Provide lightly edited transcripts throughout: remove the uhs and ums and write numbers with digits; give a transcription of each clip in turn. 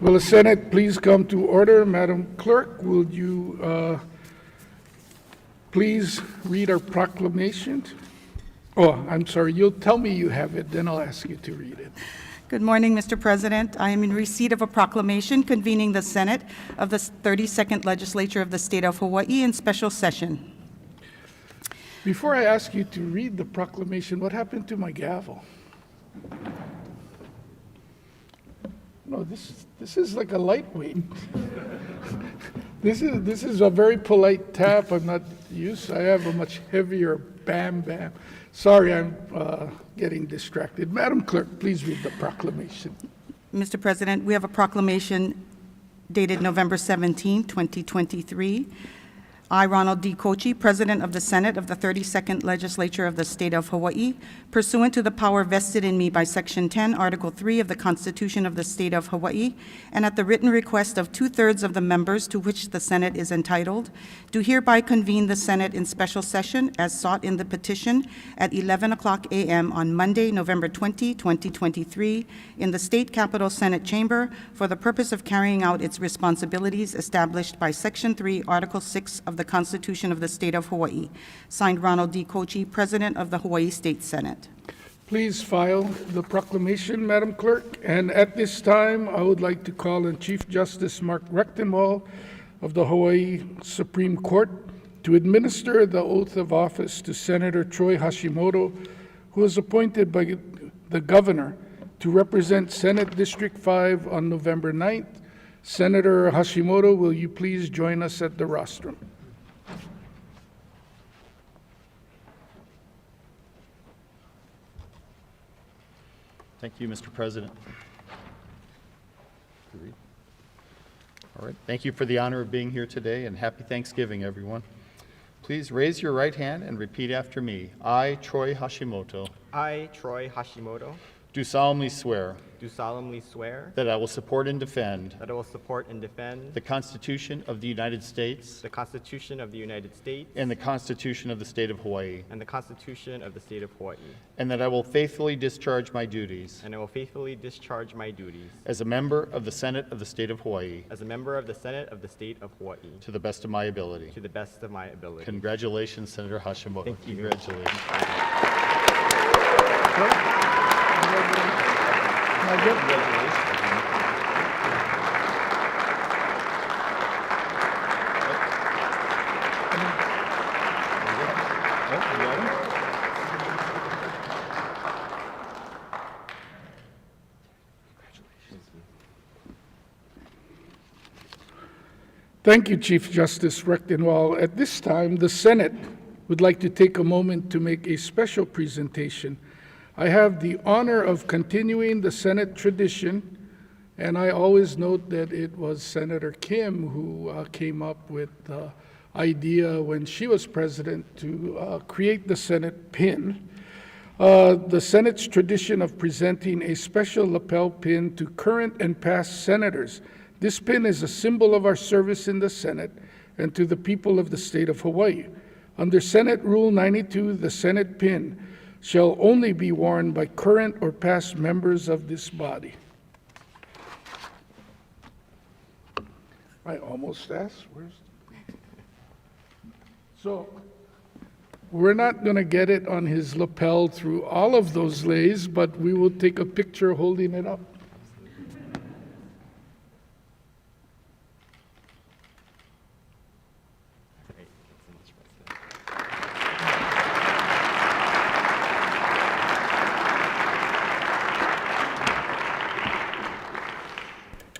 Will the Senate please come to order? Madam Clerk, will you please read our proclamation? Oh, I'm sorry, you'll tell me you have it, then I'll ask you to read it. Good morning, Mr. President. I am in receipt of a proclamation convening the Senate of the 32nd Legislature of the State of Hawaii in special session. Before I ask you to read the proclamation, what happened to my gavel? No, this is like a lightweight. This is a very polite tap. I'm not used. I have a much heavier bam bam. Sorry, I'm getting distracted. Madam Clerk, please read the proclamation. Mr. President, we have a proclamation dated November 17, 2023. I, Ronald D. Kochi, President of the Senate of the 32nd Legislature of the State of Hawaii, pursuant to the power vested in me by Section 10, Article 3 of the Constitution of the State of Hawaii, and at the written request of 2/3 of the members to which the Senate is entitled, do hereby convene the Senate in special session as sought in the petition at 11:00 a.m. on Monday, November 20, 2023, in the State Capitol Senate Chamber for the purpose of carrying out its responsibilities established by Section 3, Article 6 of the Constitution of the State of Hawaii. Signed, Ronald D. Kochi, President of the Hawaii State Senate. Please file the proclamation, Madam Clerk. And at this time, I would like to call on Chief Justice Mark Rechtenwald of the Hawaii Supreme Court to administer the oath of office to Senator Troy Hashimoto, who was appointed by the governor to represent Senate District 5 on November 9th. Senator Hashimoto, will you please join us at the rostrum? Thank you, Mr. President. All right, thank you for the honor of being here today, and happy Thanksgiving, everyone. Please raise your right hand and repeat after me. I, Troy Hashimoto, I, Troy Hashimoto, do solemnly swear do solemnly swear that I will support and defend that I will support and defend the Constitution of the United States the Constitution of the United States and the Constitution of the State of Hawaii, and the Constitution of the State of Hawaii, and that I will faithfully discharge my duties and I will faithfully discharge my duties as a member of the Senate of the State of Hawaii as a member of the Senate of the State of Hawaii to the best of my ability. to the best of my ability. Congratulations, Senator Hashimoto. Thank you. Congratulations. Thank you, Chief Justice Rechtenwald. At this time, the Senate would like to take a moment to make a special presentation. I have the honor of continuing the Senate tradition, and I always note that it was Senator Kim who came up with the idea when she was president to create the Senate pin. The Senate's tradition of presenting a special lapel pin to current and past senators. This pin is a symbol of our service in the Senate and to the people of the state of Hawaii. Under Senate Rule 92, the Senate pin shall only be worn by current or past members of this body. I almost asked, So we're not going to get it on his lapel through all of those lays, but we will take a picture holding it up.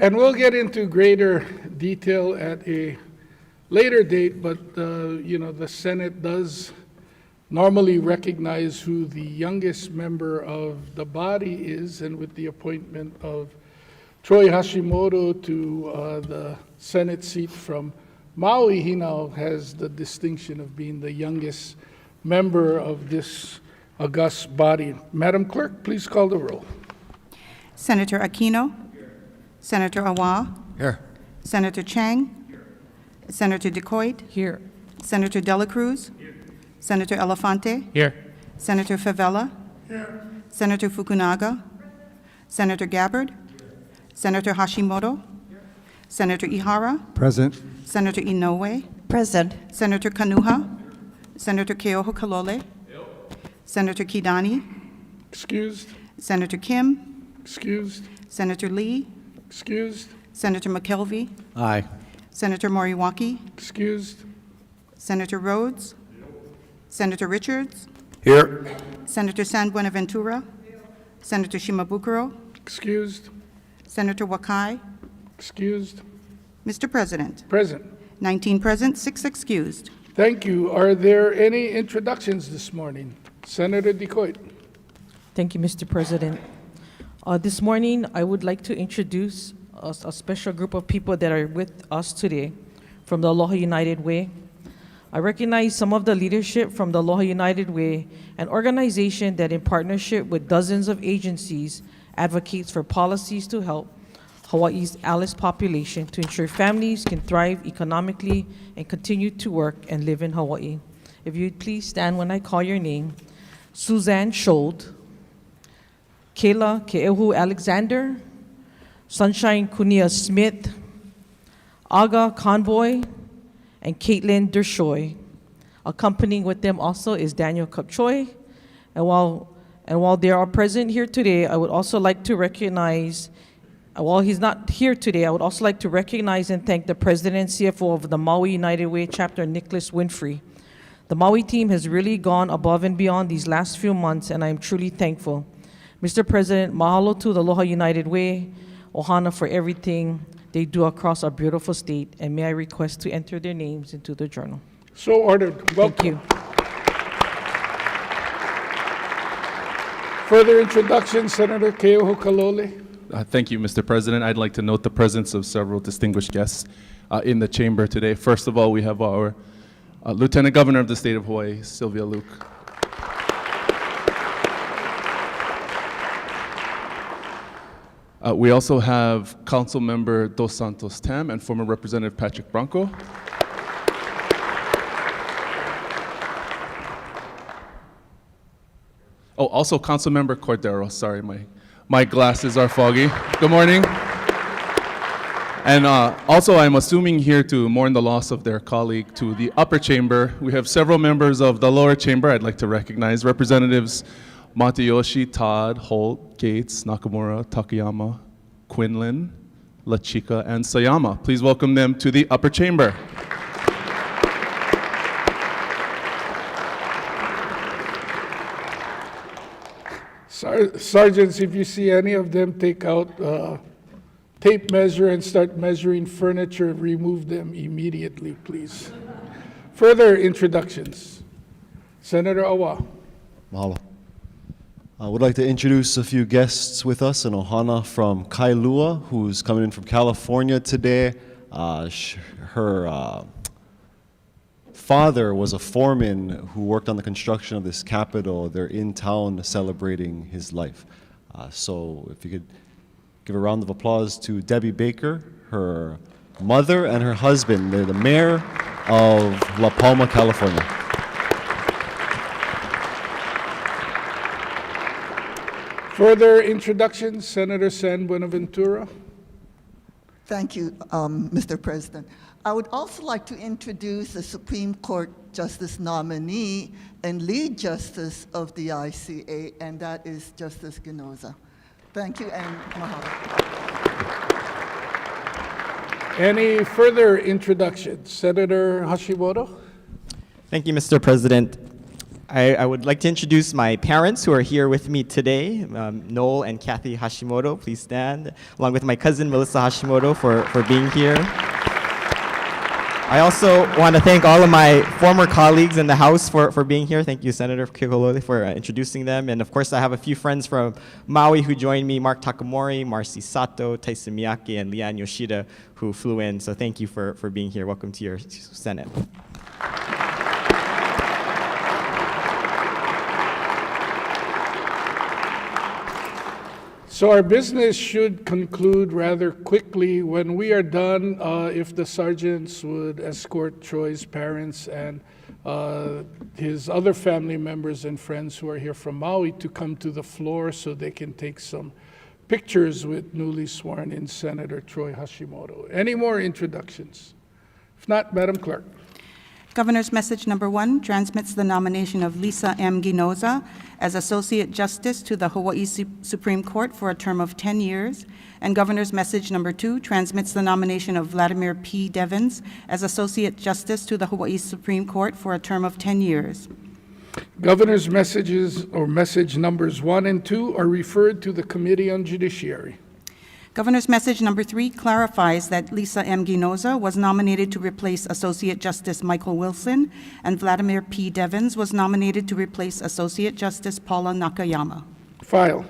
And we'll get into greater detail at a later date, but the Senate does normally recognize who the youngest member of the body is, and with the appointment of Troy Hashimoto to the Senate seat from Maui, he now has the distinction of being the youngest member of this august body. Madam Clerk, please call the roll. Senator Aquino. Senator Awa. Here. Senator Chang. Here. Senator DeCoite. Here. Senator Dela Cruz. Here. Senator Elefante. Here. Senator Favela. Here. Senator Fukunaga. Senator Gabbard. Here. Senator Hashimoto. Senator Ihara, Present. Senator Inoue, Present. Senator Kanuha, Senator Keoho Kalole, Senator Kidani, Excused. Senator Kim, Excused. Senator Lee, Excused. Senator McKelvey, Aye. Senator Moriwaki, Excused. Senator Rhodes, Senator Richards, Here. Senator San Buenaventura, Senator Shimabukuro, Excused. Senator Wakai. Excused. Mr. President, Present. 19 present, 6 excused. Thank you. Are there any introductions this morning? Senator DeCoit. Thank you, Mr. President. This morning, I would like to introduce a special group of people that are with us today from the Aloha United Way. I recognize some of the leadership from the Aloha United Way, an organization that in partnership with dozens of agencies advocates for policies to help Hawaii's Alice population to ensure families can thrive economically and continue to work and live in Hawaii. If you'd please stand when I call your name. Suzanne Schold, Kayla Ke'ehu Alexander, Sunshine Kunia Smith, Aga Convoy, and Caitlin Dershoy. Accompanying with them also is Daniel Kupchoi. And while they are present here today, I would also like to recognize, while he's not here today, I would also like to recognize and thank the President and CFO of the Maui United Way chapter, Nicholas Winfrey. The Maui team has really gone above and beyond these last few months, and I am truly thankful. Mr. President, mahalo to the Aloha United Way, ohana for everything they do across our beautiful state, and may I request to enter their names into the journal. So ordered. Welcome. Thank you. Further introduction, Senator Keoho Kalole. Thank you, Mr. President. I'd like to note the presence of several distinguished guests in the chamber today. First of all, we have our Lieutenant Governor of the State of Hawaii, Sylvia Luke. We also have Council Member Dos Santos Tam and former Representative Patrick Branco. Oh, also Council Member Cordero. Sorry, my glasses are foggy. Good morning. And also, I'm assuming here to mourn the loss of their colleague to the upper chamber. We have several members of the lower chamber I'd like to recognize. Representatives Matayoshi, Todd, Holt, Gates, Nakamura, Takayama, Quinlan, La Chica, and Sayama. Please welcome them to the upper chamber. Sergeants, if you see any of them take out tape measure and start measuring furniture, remove them immediately, please. Further introductions. Senator Awa. Mahalo. I would like to introduce a few guests with us, an ohana from Kailua, who's coming in from California today. Her father was a foreman who worked on the construction of this capitol. They're in town celebrating his life. So if you could give a round of applause to Debbie Baker, her mother, and her husband. They're the mayor of La Palma, California. Further introductions, Senator San Buenaventura. Thank you, Mr. President. I would also like to introduce the Supreme Court Justice nominee and lead justice of the ICA, and that is Justice Ginoza. Thank you, and mahalo. Any further introductions? Senator Hashimoto. Thank you, Mr. President. I would like to introduce my parents who are here with me today, Noel and Kathy Hashimoto. Please stand, along with my cousin Melissa Hashimoto for being here. I also want to thank all of my former colleagues in the House for being here. Thank you, Senator Kekolole, for introducing them. And of course, I have a few friends from Maui who joined me, Mark Takamori, Marcy Sato, Tyson Miyake, and Leanne Yoshida, who flew in. So thank you for being here. Welcome to your Senate. So our business should conclude rather quickly. When we are done, if the sergeants would escort Troy's parents and his other family members and friends who are here from Maui to come to the floor so they can take some pictures with newly sworn-in Senator Troy Hashimoto. Any more introductions? If not, Madam Clerk. Governor's message number 1 transmits the nomination of Lisa M. Ginoza as Associate Justice to the Hawaii Supreme Court for a term of 10 years. And Governor's message number 2 transmits the nomination of Vladimir P. Devins as Associate Justice to the Hawaii Supreme Court for a term of 10 years. Governor's messages, or message numbers 1 and 2, are referred to the Committee on Judiciary. Governor's message number 3 clarifies that Lisa M. Ginoza was nominated to replace Associate Justice Michael Wilson, and Vladimir P. Devins was nominated to replace Associate Justice Paula Nakayama. File.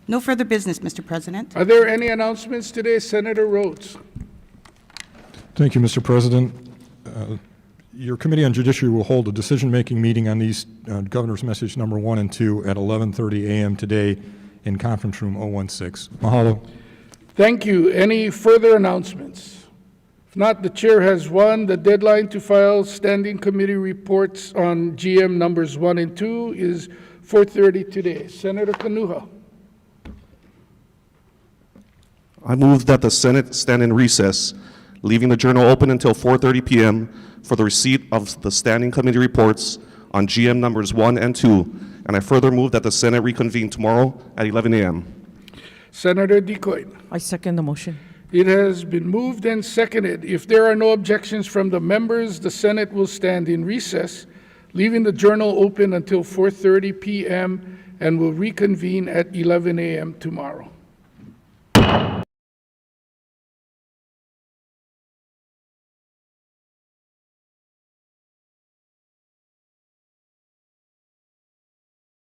No further business, Mr. President. Are there any announcements today? Senator Rhodes. Thank you, Mr. President. Your Committee on Judiciary will hold a decision-making meeting on these Governor's message number 1 and 2 at 11:30 a.m. today in conference room 016. Mahalo. Thank you. Any further announcements? If not, the chair has one. The deadline to file standing committee reports on GM numbers 1 and 2 is 4:30 today. Senator Kanuha. I move that the Senate stand in recess, leaving the journal open until 4:30 p.m. for the receipt of the standing committee reports on GM numbers 1 and 2, and I further move that the Senate reconvene tomorrow at 11 a.m. Senator Decoit. I second the motion. It has been moved and seconded. If there are no objections from the members, the Senate will stand in recess, leaving the journal open until 4:30 p.m. and will reconvene at 11 a.m. tomorrow.